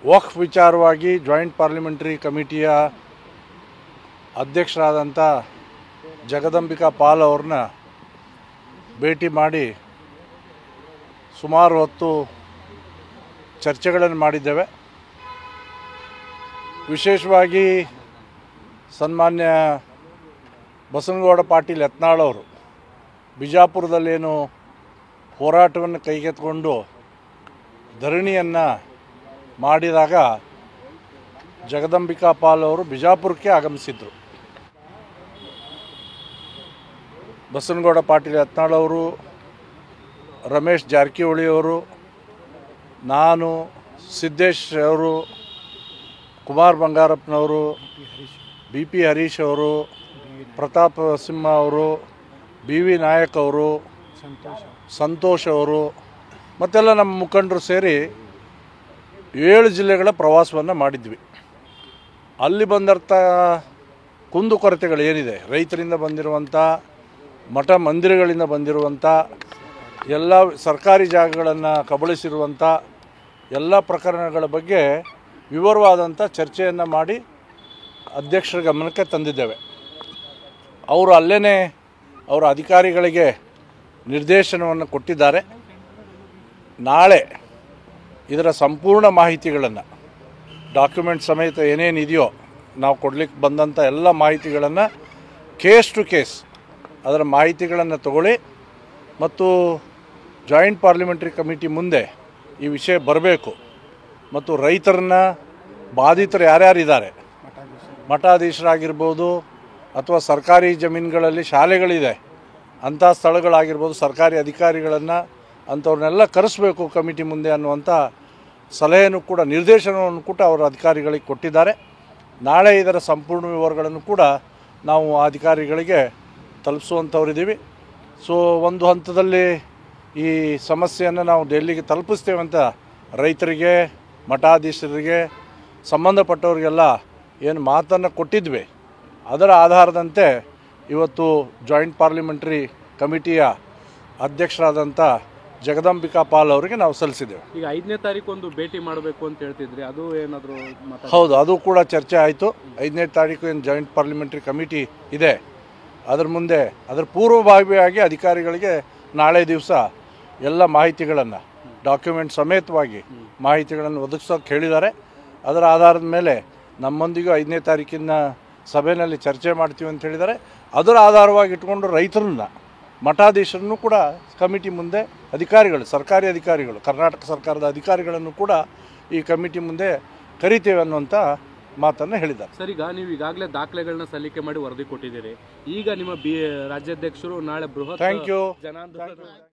ವಕ್ಫ್ ವಿಚಾರವಾಗಿ joint parliamentary ಕಮಿಟಿಯ ಅಧ್ಯಕ್ಷರಾದಂಥ ಜಗದಂಬಿಕಾ ಪಾಲ್ ಅವ್ರನ್ನ ಭೇಟಿ ಮಾಡಿ ಸುಮಾರು ಹೊತ್ತು ಚರ್ಚೆಗಳನ್ನು ಮಾಡಿದ್ದೇವೆ. ವಿಶೇಷವಾಗಿ ಸನ್ಮಾನ್ಯ ಬಸನಗೌಡ ಪಾಟೀಲ್ ಯತ್ನಾಳ್ ಅವರು ಬಿಜಾಪುರದಲ್ಲೇನು ಹೋರಾಟವನ್ನು ಕೈಗೆತ್ತಿಕೊಂಡು ಧರಣಿಯನ್ನು ಮಾಡಿದಾಗ ಜಗದಂಬಿಕಾ ಪಾಲ್ ಅವರು ಬಿಜಾಪುರಕ್ಕೆ ಆಗಮಿಸಿದರು. ಬಸನಗೌಡ ಪಾಟೀಲ್ ಯತ್ನಾಳ್ ಅವರು, ರಮೇಶ್ ಜಾರಕಿಹೊಳಿ ಅವರು, ನಾನು, ಸಿದ್ದೇಶ್ ಅವರು, ಕುಮಾರ್ ಬಂಗಾರಪ್ಪನವರು, BP ಹರೀಶ್ ಅವರು, ಪ್ರತಾಪ್ ಸಿಂಹ ಅವರು, BV ನಾಯಕ್ ಅವರು, ಸಂತೋಷ್ ಅವರು ಮತ್ತೆಲ್ಲ ನಮ್ಮ ಮುಖಂಡರು ಸೇರಿ 7 ಜಿಲ್ಲೆಗಳ ಪ್ರವಾಸವನ್ನು ಮಾಡಿದ್ವಿ. ಅಲ್ಲಿ ಬಂದರ್ಥ ಕುಂದುಕೊರತೆಗಳು ಏನಿದೆ, ರೈತರಿಂದ ಬಂದಿರುವಂಥ, ಮಠ ಮಂದಿರಗಳಿಂದ ಬಂದಿರುವಂಥ, ಎಲ್ಲ ಸರ್ಕಾರಿ ಜಾಗಗಳನ್ನು ಕಬಳಿಸಿರುವಂಥ ಎಲ್ಲ ಪ್ರಕರಣಗಳ ಬಗ್ಗೆ ವಿವರವಾದಂಥ ಚರ್ಚೆಯನ್ನು ಮಾಡಿ ಅಧ್ಯಕ್ಷರ ಗಮನಕ್ಕೆ ತಂದಿದ್ದೇವೆ. ಅವರು ಅಲ್ಲೇ ಅವರ ಅಧಿಕಾರಿಗಳಿಗೆ ನಿರ್ದೇಶನವನ್ನು ಕೊಟ್ಟಿದ್ದಾರೆ. ನಾಳೆ ಇದರ ಸಂಪೂರ್ಣ ಮಾಹಿತಿಗಳನ್ನು, ಡಾಕ್ಯುಮೆಂಟ್ ಸಮೇತ ಏನೇನಿದೆಯೋ ನಾವು ಕೊಡಲಿಕ್ಕೆ ಬಂದಂಥ ಎಲ್ಲ ಮಾಹಿತಿಗಳನ್ನು ಕೇಸ್ ಟು ಕೇಸ್ ಅದರ ಮಾಹಿತಿಗಳನ್ನು ತಗೊಳ್ಳಿ ಮತ್ತು ಜಾಯಿಂಟ್ ಪಾರ್ಲಿಮೆಂಟರಿ ಕಮಿಟಿ ಮುಂದೆ ಈ ವಿಷಯ ಬರಬೇಕು ಮತ್ತು ರೈತರನ್ನ ಬಾಧಿತರು ಯಾರ್ಯಾರಿದ್ದಾರೆ, ಮಠಾಧೀಶರಾಗಿರ್ಬೋದು ಅಥವಾ ಸರ್ಕಾರಿ ಜಮೀನುಗಳಲ್ಲಿ ಶಾಲೆಗಳಿದೆ ಅಂಥ ಸ್ಥಳಗಳಾಗಿರ್ಬೋದು, ಸರ್ಕಾರಿ ಅಧಿಕಾರಿಗಳನ್ನು ಅಂಥವ್ರನ್ನೆಲ್ಲ ಕರೆಸಬೇಕು ಕಮಿಟಿ ಮುಂದೆ ಅನ್ನುವಂಥ ಸಲಹೆಯನ್ನು ಕೂಡ, ನಿರ್ದೇಶನವನ್ನು ಕೂಡ ಅವರ ಅಧಿಕಾರಿಗಳಿಗೆ ಕೊಟ್ಟಿದ್ದಾರೆ. ನಾಳೆ ಇದರ ಸಂಪೂರ್ಣ ವಿವರಗಳನ್ನು ಕೂಡ ನಾವು ಅಧಿಕಾರಿಗಳಿಗೆ ತಲುಪಿಸುವಂಥವರಿದ್ದೀವಿ. ಸೊ ಒಂದು ಹಂತದಲ್ಲಿ ಈ ಸಮಸ್ಯೆಯನ್ನು ನಾವು ಡೆಲ್ಲಿಗೆ ತಲುಪಿಸ್ತೇವೆ ಅಂತ ರೈತರಿಗೆ, ಮಠಾಧೀಶರಿಗೆ, ಸಂಬಂಧಪಟ್ಟವರಿಗೆಲ್ಲ ಏನು ಮಾತನ್ನು ಕೊಟ್ಟಿದ್ವಿ ಅದರ ಆಧಾರದಂತೆ ಇವತ್ತು ಜಾಯಿಂಟ್ ಪಾರ್ಲಿಮೆಂಟರಿ ಕಮಿಟಿಯ ಅಧ್ಯಕ್ಷರಾದಂಥ ಜಗದಂಬಿಕಾ ಪಾಲ್ ಅವರಿಗೆ ನಾವು ಸಲ್ಲಿಸಿದ್ದೇವೆ. ಈಗ 5ನೇ ತಾರೀಕು ಒಂದು ಭೇಟಿ ಮಾಡಬೇಕು ಅಂತ ಹೇಳ್ತಿದ್ರಿ, ಅದು ಏನಾದರೂ? ಹೌದು, ಅದು ಕೂಡ ಚರ್ಚೆ ಆಯಿತು. 5ನೇ ತಾರೀಕು ಏನು ಜಾಯಿಂಟ್ ಪಾರ್ಲಿಮೆಂಟರಿ ಕಮಿಟಿ ಇದೆ ಅದರ ಮುಂದೆ ಅದರ ಪೂರ್ವಭಾವಿಯಾಗಿ ಅಧಿಕಾರಿಗಳಿಗೆ ನಾಳೆ ದಿವಸ ಎಲ್ಲ ಮಾಹಿತಿಗಳನ್ನು, ಡಾಕ್ಯುಮೆಂಟ್ ಸಮೇತವಾಗಿ ಮಾಹಿತಿಗಳನ್ನು ಒದಗಿಸೋಕೆ ಹೇಳಿದ್ದಾರೆ. ಅದರ ಆಧಾರದ ಮೇಲೆ ನಮ್ಮೊಂದಿಗೂ 5ನೇ ತಾರೀಕಿನ ಸಭೆಯಲ್ಲಿ ಚರ್ಚೆ ಮಾಡ್ತೀವಿ ಅಂತ ಹೇಳಿದ್ದಾರೆ. ಅದರ ಆಧಾರವಾಗಿ ಇಟ್ಕೊಂಡು ರೈತರನ್ನ, ಮಠಾಧೀಶರನ್ನು ಕೂಡ ಕಮಿಟಿ ಮುಂದೆ ಅಧಿಕಾರಿಗಳು, ಸರ್ಕಾರಿ ಅಧಿಕಾರಿಗಳು, ಕರ್ನಾಟಕ ಸರ್ಕಾರದ ಅಧಿಕಾರಿಗಳನ್ನು ಕೂಡ ಈ ಕಮಿಟಿ ಮುಂದೆ ಕರಿತೇವೆ ಅನ್ನುವಂಥ ಮಾತನ್ನು ಹೇಳಿದ್ದಾರೆ. ಸರ್, ಈಗ ನೀವು ಈಗಾಗಲೇ ದಾಖಲೆಗಳನ್ನ ಸಲ್ಲಿಕೆ ಮಾಡಿ ವರದಿ ಕೊಟ್ಟಿದ್ದೀರಿ. ಈಗ ನಿಮ್ಮ ರಾಜ್ಯಾಧ್ಯಕ್ಷರು ನಾಳೆ ಬೃಹತ್ ಥ್ಯಾಂಕ್ ಯು.